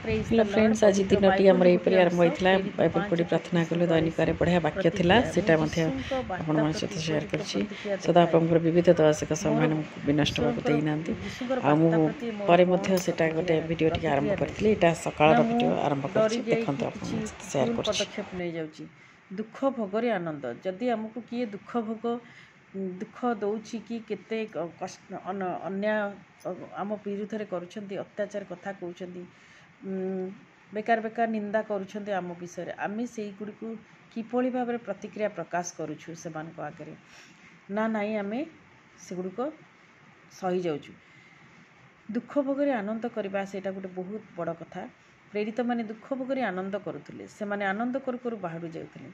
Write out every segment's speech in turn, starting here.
Hello friends आज दिनटी आमर यहीपरि आरंभ होता है बाइबल पढ़ी प्रार्थना कलु दैनिक बढ़िया वाक्य था सीटा आपण सहित सेयार कर सदा आपंकर विविध दर्शक सम्मान विनष्ट होना आमुझे गोटे भिडियो टी आरंभ करी यहाँ सकाल भिडियो आरंभ कर पदक्षेप नहीं जाऊँगी दुख भोगरे आनंद जदि आमको किए दुख भोग दुख दौची कि केते कष्ट अन्याय आम विरुद्ध करुँच अत्याचार कथा कहते बेकार बेकार निंदा करुँच आम विषय आम से गुड़ी किभली भाव में प्रतिक्रिया प्रकाश करुँ से आगे ना नाई आम से गुड़िक सही जाऊँ दुख भोगरे आनंद करवा सेटा गोटे बहुत बड़ कथा प्रेरित माने दुख भोगरे आनंद करुले से माने आनंद करू बाहर जाते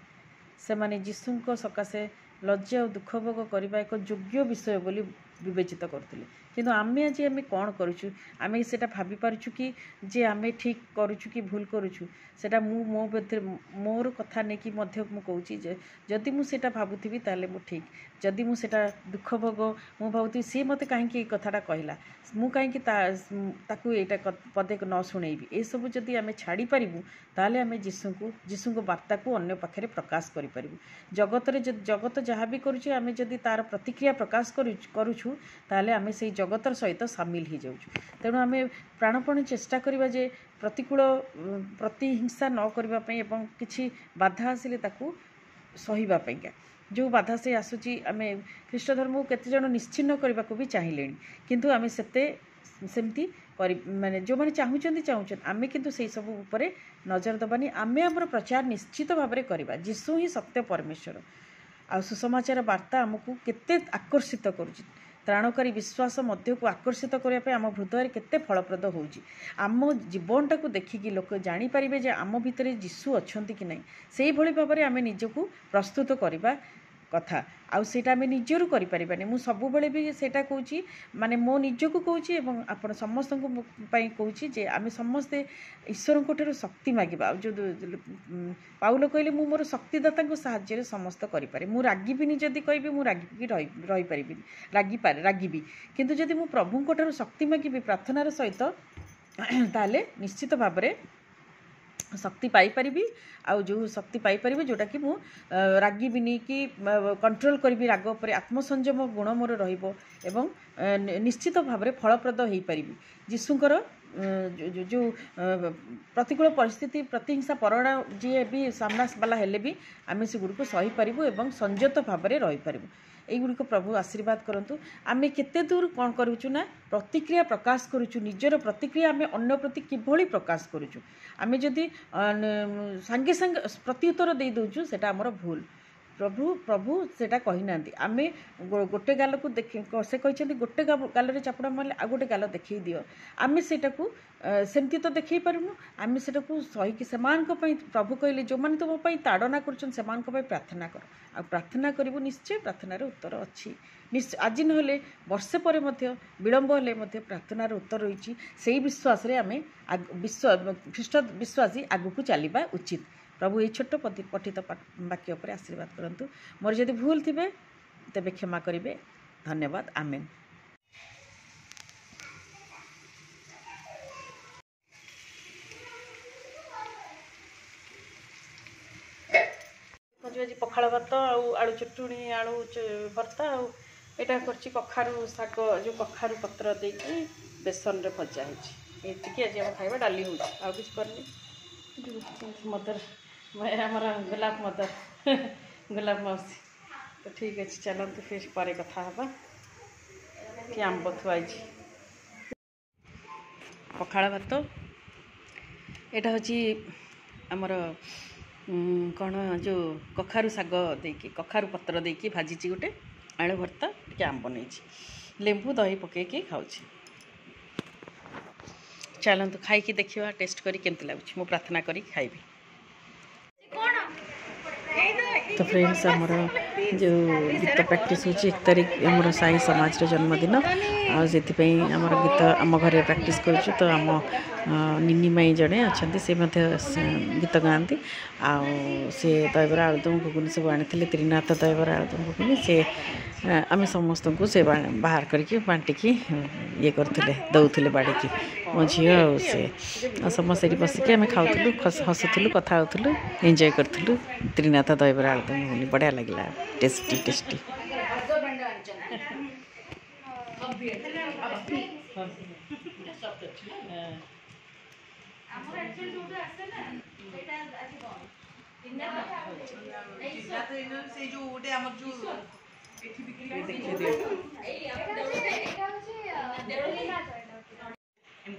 से माने जीशुक सकाशे लज्जा और दुख भोग करने एक योग्य विषय बोली विवेचित करते किंतु आमे आज आम कौन करुँ आम से भाभी पार्छु कि जे आम ठीक करुँ कि भूल करुँ सेटा मो मोर कथा नहीं कि कहूँ जदि मुझे भावुथी ताले मु ठीक जदि मुझे दुख भोग मु भावुथी सी मत कहीं कथाटा कहला मु कहीं यहाँ पदे न शुणेबी ये सब जदि आम छाड़ी पारू ताले आम जीशु वार्ता को अन्य पाखे प्रकाश करूँ जगत जहाँ भी करुचे आम जदि तार प्रतिक्रिया प्रकाश करुछु ताले आम से जगतर सहित सामिल हो जाऊँ तेणु आम प्राणपण चेष्टा करवा जे प्रतिकूल प्रतिहिंसा न करने एवं किसी बाधा आसिले ताकू सहीवापा जो बाधा से आसूची आम ख्रीष्ट धर्म को केते जन निश्चिन्न करने को भी चाहिए किंतु आम सेमती माने जो मैंने चाहूँ आम किंतु से सब उपरे नजर दबानी आम आमर प्रचार निश्चित भाव में करवा जीशु ही सत्य परमेश्वर आ सुसमाचार वार्ता आमको केते आकर्षित करुच्ची त्राणकारी विश्वास मध्य को आकर्षित करने आम हृदय केते फलप्रद होउची आम जीवनटा को देखिकी लोक जानीपारे जे आम भितर जीशु अच्छा कि नहीं से भली भाव में आम निजको प्रस्तुत करवा कथा आउ सेटा आम निजरू करें मु सब बेले भी सेटा कहूँ माने मो निजको कहूँ आपण समस्त कहूँ जे आम समस्ते ईश्वर को शक्ति मागिबा जो पाउल कहले मु मोर शक्तिदाता साहाय्य समस्त करें मु रागिबिनी जदि कहबी मु रागिकी रही पारिबिनी रागिबी किंतु जदि मु प्रभु को शक्ति मागिबी प्रार्थनार सहित ताले निश्चित भाव में शक्ति पाइपारि आउ जो शक्ति पाइपारि जोटा कि मु रागिबिनी कि कंट्रोल करी राग पर आत्मसंयम गुण मोर रहिबो एवं निश्चित भाव में फलप्रद हो पारि जीशुकर जो प्रतिकूल परिस्थिति प्रतिहिंसा परणा जी भी सामना वाला हेले भी आम से गुड़ी को सही पारू एवं संयत भाव में रही पारू यहीगुड़िक प्रभु आशीर्वाद करंतु आमे केते दूर कौन करूँ ना प्रतिक्रिया प्रकाश करूँ निजर प्रतिक्रिया आमे अन्य प्रति किभली प्रकाश करूँ आमे जदि सांगे सांगे प्रत्युत्तर दे दउछु सेटा हमर भूल प्रभु सेटा कही ना आमे गोटे गाल को देख से कहते गोटे गाल चापुड़ा मारे आ गोटे गाल देखी दियो आमे सेटा को सेमती तो देखई पारुनु आमे सेटा को सही से प्रभु कहले जो मैंने तुम ताड़ना कर प्रार्थना कर आ प्रार्थना करू निश्चय प्रार्थनार उत्तर अच्छी निश्चय आज नहले वर्षे पर विलंब हेले प्रार्थनार उत्तर रही से विश्वास रे आमे ख्रीष्ट विश्वासी आगू चलवा उचित प्रभु ये छोट पठित वाक्य पर आशीर्वाद करंतु मोर जदि भूल थिबे तेबे क्षमा करिवे धन्यवाद आमेन। आज पखाड़ भात आलू चटुणी आलू भर्ता यहाँ कर कखारू शाग जो कखारू पत्र देकी बेसन रे भजा है आज आम खाଇବା डाली हो किसी करनी मदर हमारा गोलाप मदर गोलाप मौसी तो ठीक अच्छे चलते फिर पर कथा हाँ कि आंब थुआई पखाड़ भात यहाँ हूँ आमर कौन जो कखारू शाग देकी कखारू पत्र देकी भाजी गोटे आलू भर्ता टे आंब नहीं लेंबू दही पकईकि खाऊँ चलतु खाई देखा टेस्ट करी केमती लगुच मु प्रार्थना करी खाइबी। तो फ्रेंड्स आमर जो गीत प्रैक्टिस होची 1 तारिख हमर साई समाज रे जन्मदिन आ जेतिपई हमर गीत आम घरे प्रैक्टिस करछु तो आम निनी माई जड़े अच्छा से गीत गाँती से दहीबरा आलुदम घुगुनी सब आनी त्रिनाथ दहीबरा आलुदम घुगुनी से आम समस्त को से बाहर करके बांटिकी ये करते दौले बाड़ी मो झी से समस्त बसिक आम खाऊलु हसुलु कथा होलु एंजॉय करूँ त्रिनाथ दहीबरा आलुदम घुगुनी बढ़िया लगे टेस्टी टेस्टी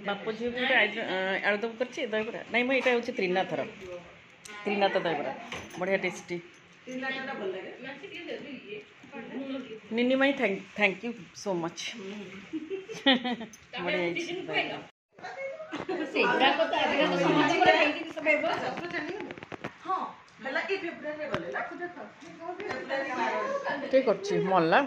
बापू झी भी आलुदम कर दहीबरा नहीं मैं यहाँ हूँ त्रिनाथ दहीबरा बढ़िया टेस्टी निनी माई थैंक यू सो मच बढ़िया ठीक अच्छी मल्ला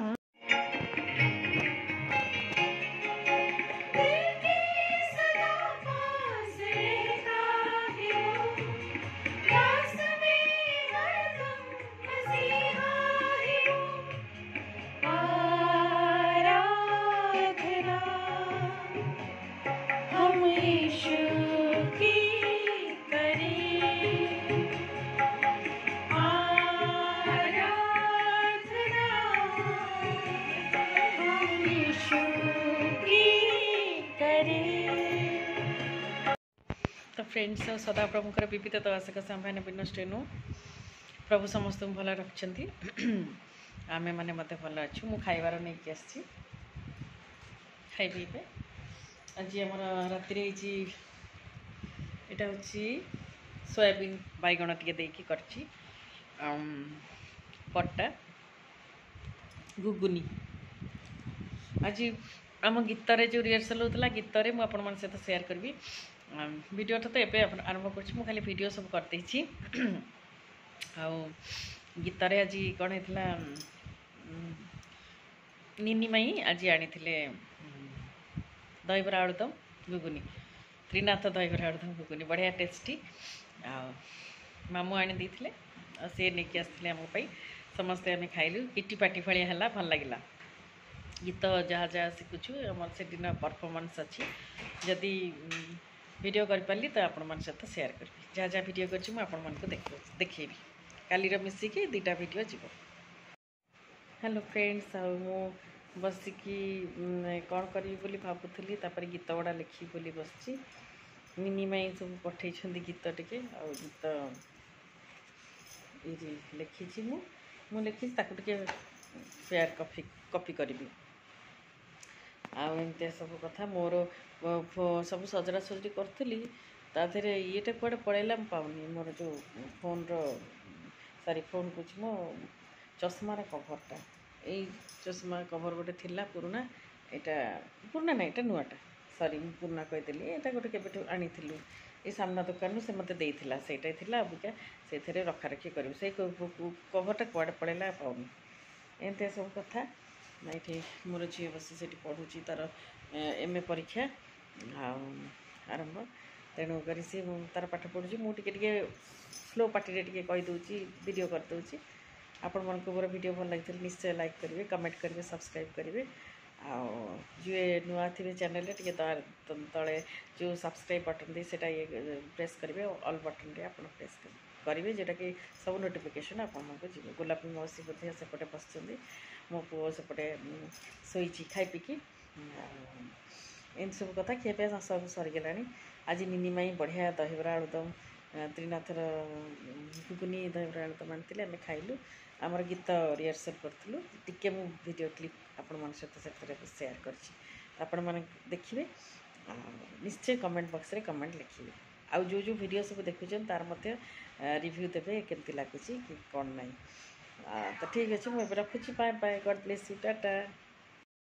तो फ्रेंड्स सदा प्रभुकर विविध दर्शक सामने विनष्टेनु प्रभु समस्त भल रखिंट आम मैंने मत भल अच्छु मु खाइबार नहीं कि आसी खाइबी आज आम राति यहाँ हूँ सोयाबीन बैगण टे देकी करची पट्टा घुगुनी आज आम गीतर जो रिहर्सल होता गीतर मुझे सहित सेयार करी वीडियो तो एवं आरंभ कर खाली वीडियो सब करदे गीतर आज कौन है निनी माई आज आनी दहीबरा आलुदम घुगुनी त्रिनाथ दहीबरा आलुदम घुगुनी बढ़िया टेस्टी मामू आनी देते सी नहीं आसते आम समस्ते आम खाइलु किटी पाटी भाया है भल लगे गीत जहाँ जहाँ शिखुचु आम से दिन परफॉर्मेंस अच्छी जदि वीडियो कर पाली तो आपण मन सहित शेयर करी जहाँ जहाँ वीडियो कर देखेबी काली मिसिकी 2टा वीडियो जीव हेलो फ्रेंड्स मु बसिकी कौन करी बोली भावुली गीत गुड़ा लिखी बोली बस मिनी माई सब पठे गीत टे आ गीत ये लिखी मु लिखी शेयर कॉपी करी आमती सब कथा मोर सब सजड़ा सजड़ी करी ताधे ये कड़े पड़ेगा पाऊनी मोर जो फोन सॉरी फोन कुछ मो चश्मार कभरटा यही चश्मा कभर गोटे थिला पुराना यहाँ पुराना ना यहाँ नुआटा सॉरी पुराना कहीदेली यहाँ गोटे केबेठू आनी ये सामना दुकान से मत देला सेटा थिला अबिका से रखा रखी करूँ से कभरटा कुआड़े पड़ेगा पाऊनी एमती सब कथा ये मोर झी बस से पढ़ुची तार एमए परीक्षा आरंभ तेणु कर सी तार पाठ पढ़ुची मुझे स्लो पार्टी टे कहीदे वीडियो करदे आपण मन को मोर वीडियो भल लगी निश्चय लाइक करेंगे कमेंट करेंगे सब्सक्राइब करेंगे जे नुआ थे चैनल टे तले जो सब्सक्राइब बटन दे सेटा ये प्रेस करेंगे ऑल बटन रे आप प्रेस करेंगे जोटा कि सब नोटिफिकेशन आपण जी गोलापी मौसी बोधे सेपटे बस मो पुओ सेपटे शोची खाई पीकी एम सब कथा खियापिया सब सरीगला आज निनी माई बढ़िया दहीबरा आलुदम त्रिनाथर घुगुनी दहीबरा आलुदम आनी आम खाइलु आमर गीत रिहर्सल करूँ टिके मु वीडियो क्लिप आपण मन सहित शेयर कर देखिए निश्चय कमेंट बॉक्स रे कमेंट लिखिए आउ जो वीडियो सब देखुन तार मध्य रिव्यू देवे केमती लगुच कि कौन ना तो ठीक अच्छे मुझे रखुची bye bye God bless you Tata.